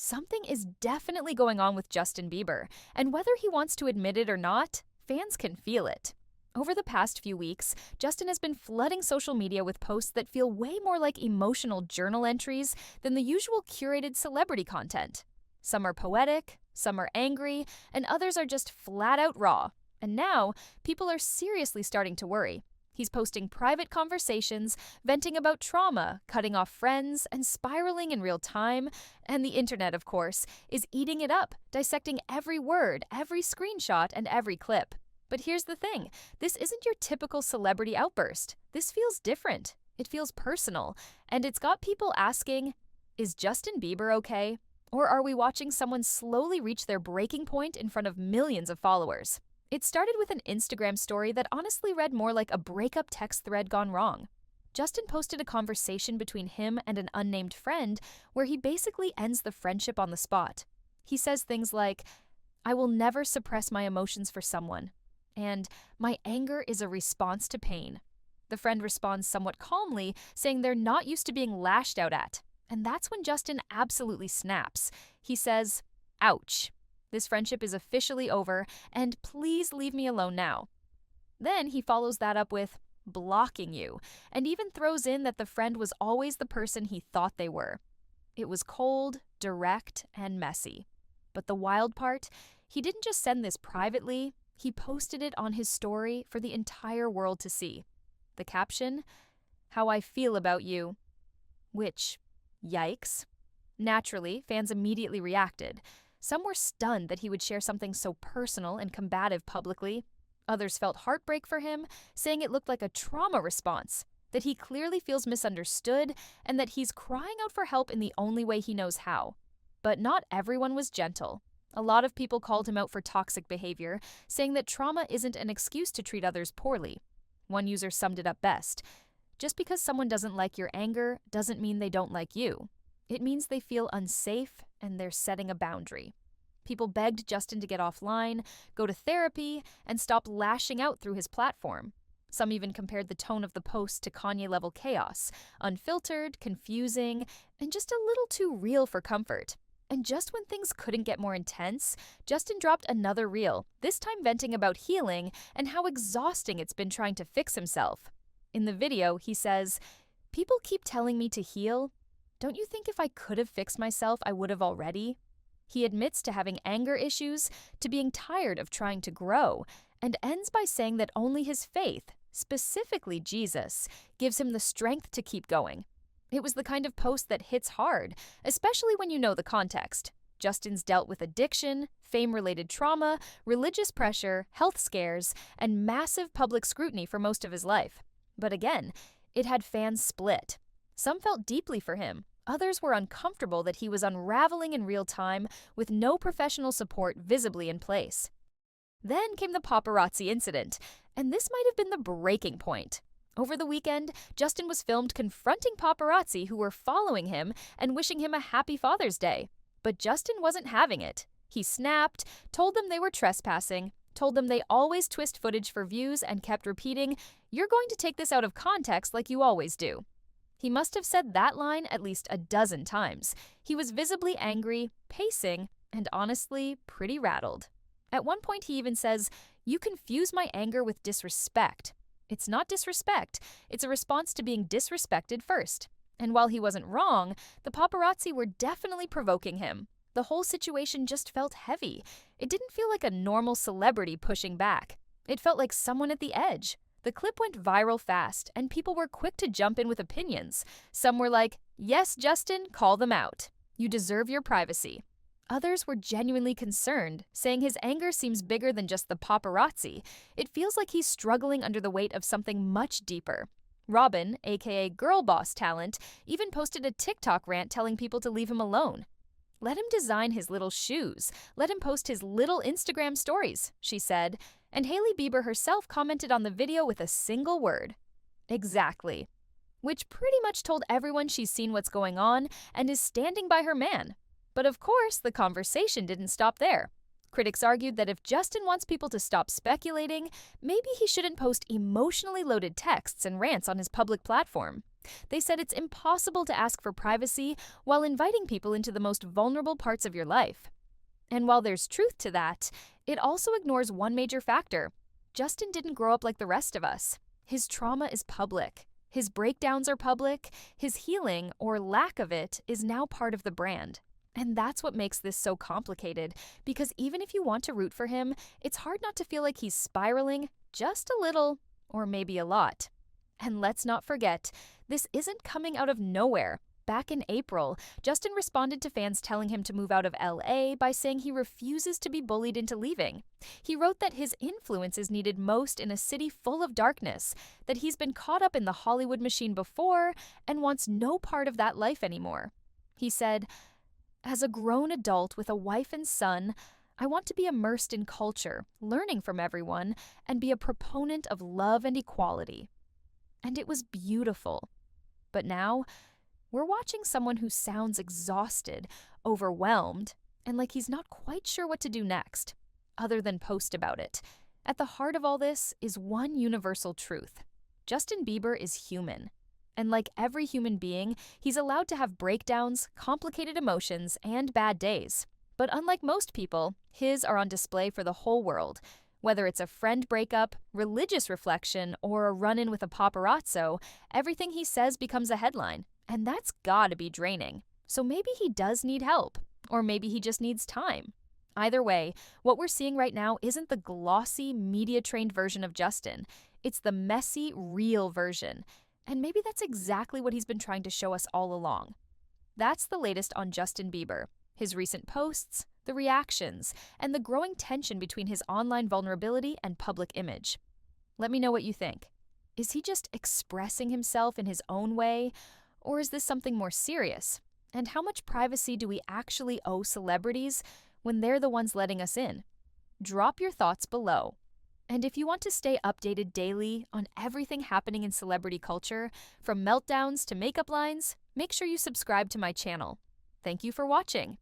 Something is definitely going on with Justin Bieber, and whether he wants to admit it or not, fans can feel it. Over the past few weeks, Justin has been flooding social media with posts that feel way more like emotional journal entries than the usual curated celebrity content. Some are poetic, some are angry, and others are just flat out raw. And now, people are seriously starting to worry. He's posting private conversations, venting about trauma, cutting off friends, and spiraling in real time. And the internet, of course, is eating it up, dissecting every word, every screenshot, and every clip. But here's the thing, this isn't your typical celebrity outburst. This feels different. It feels personal. And it's got people asking, is Justin Bieber okay? Or are we watching someone slowly reach their breaking point in front of millions of followers? It started with an Instagram story that honestly read more like a breakup text thread gone wrong. Justin posted a conversation between him and an unnamed friend where he basically ends the friendship on the spot. He says things like, "I will never suppress my emotions for someone," and "my anger is a response to pain." The friend responds somewhat calmly, saying they're not used to being lashed out at. And that's when Justin absolutely snaps. He says, "Ouch. This friendship is officially over, and please leave me alone now." Then he follows that up with blocking you, and even throws in that the friend was always the person he thought they were. It was cold, direct, and messy. But the wild part, he didn't just send this privately, he posted it on his story for the entire world to see. The caption, "How I feel about you," which, yikes. Naturally, fans immediately reacted. Some were stunned that he would share something so personal and combative publicly. Others felt heartbreak for him, saying it looked like a trauma response, that he clearly feels misunderstood, and that he's crying out for help in the only way he knows how. But not everyone was gentle. A lot of people called him out for toxic behavior, saying that trauma isn't an excuse to treat others poorly. One user summed it up best. Just because someone doesn't like your anger doesn't mean they don't like you. It means they feel unsafe and they're setting a boundary. People begged Justin to get offline, go to therapy, and stop lashing out through his platform. Some even compared the tone of the post to Kanye-level chaos, unfiltered, confusing, and just a little too real for comfort. And just when things couldn't get more intense, Justin dropped another reel, this time venting about healing and how exhausting it's been trying to fix himself. In the video, he says, "People keep telling me to heal. Don't you think if I could have fixed myself, I would have already?" He admits to having anger issues, to being tired of trying to grow, and ends by saying that only his faith, specifically Jesus, gives him the strength to keep going. It was the kind of post that hits hard, especially when you know the context. Justin's dealt with addiction, fame-related trauma, religious pressure, health scares, and massive public scrutiny for most of his life. But again, it had fans split. Some felt deeply for him. Others were uncomfortable that he was unraveling in real time with no professional support visibly in place. Then came the paparazzi incident, and this might have been the breaking point. Over the weekend, Justin was filmed confronting paparazzi who were following him and wishing him a happy Father's Day. But Justin wasn't having it. He snapped, told them they were trespassing, told them they always twist footage for views, and kept repeating, "You're going to take this out of context like you always do." He must have said that line at least a dozen times. He was visibly angry, pacing, and honestly, pretty rattled. At one point he even says, "You confuse my anger with disrespect." It's not disrespect, it's a response to being disrespected first. And while he wasn't wrong, the paparazzi were definitely provoking him. The whole situation just felt heavy. It didn't feel like a normal celebrity pushing back. It felt like someone at the edge. The clip went viral fast, and people were quick to jump in with opinions. Some were like, "Yes, Justin, call them out. You deserve your privacy." Others were genuinely concerned, saying his anger seems bigger than just the paparazzi. It feels like he's struggling under the weight of something much deeper. Robin, aka Girl Boss Talent, even posted a TikTok rant telling people to leave him alone. "Let him design his little shoes. Let him post his little Instagram stories," she said. And Hailey Bieber herself commented on the video with a single word. "Exactly." Which pretty much told everyone she's seen what's going on and is standing by her man. But of course, the conversation didn't stop there. Critics argued that if Justin wants people to stop speculating, maybe he shouldn't post emotionally loaded texts and rants on his public platform. They said it's impossible to ask for privacy while inviting people into the most vulnerable parts of your life. And while there's truth to that, it also ignores one major factor. Justin didn't grow up like the rest of us. His trauma is public. His breakdowns are public. His healing, or lack of it, is now part of the brand. And that's what makes this so complicated, because even if you want to root for him, it's hard not to feel like he's spiraling just a little, or maybe a lot. And let's not forget, this isn't coming out of nowhere. Back in April, Justin responded to fans telling him to move out of LA by saying he refuses to be bullied into leaving. He wrote that his influence is needed most in a city full of darkness, that he's been caught up in the Hollywood machine before and wants no part of that life anymore. He said, "As a grown adult with a wife and son, I want to be immersed in culture, learning from everyone, and be a proponent of love and equality." And it was beautiful. But now, we're watching someone who sounds exhausted, overwhelmed, and like he's not quite sure what to do next, other than post about it. At the heart of all this is one universal truth. Justin Bieber is human. And like every human being, he's allowed to have breakdowns, complicated emotions, and bad days. But unlike most people, his are on display for the whole world. Whether it's a friend breakup, religious reflection, or a run-in with a paparazzo, everything he says becomes a headline. And that's gotta be draining. So maybe he does need help, or maybe he just needs time. Either way, what we're seeing right now isn't the glossy, media-trained version of Justin. It's the messy, real version. And maybe that's exactly what he's been trying to show us all along. That's the latest on Justin Bieber, his recent posts, the reactions, and the growing tension between his online vulnerability and public image. Let me know what you think. Is he just expressing himself in his own way? Or is this something more serious? And how much privacy do we actually owe celebrities when they're the ones letting us in? Drop your thoughts below. And if you want to stay updated daily on everything happening in celebrity culture, from meltdowns to makeup lines, make sure you subscribe to my channel. Thank you for watching.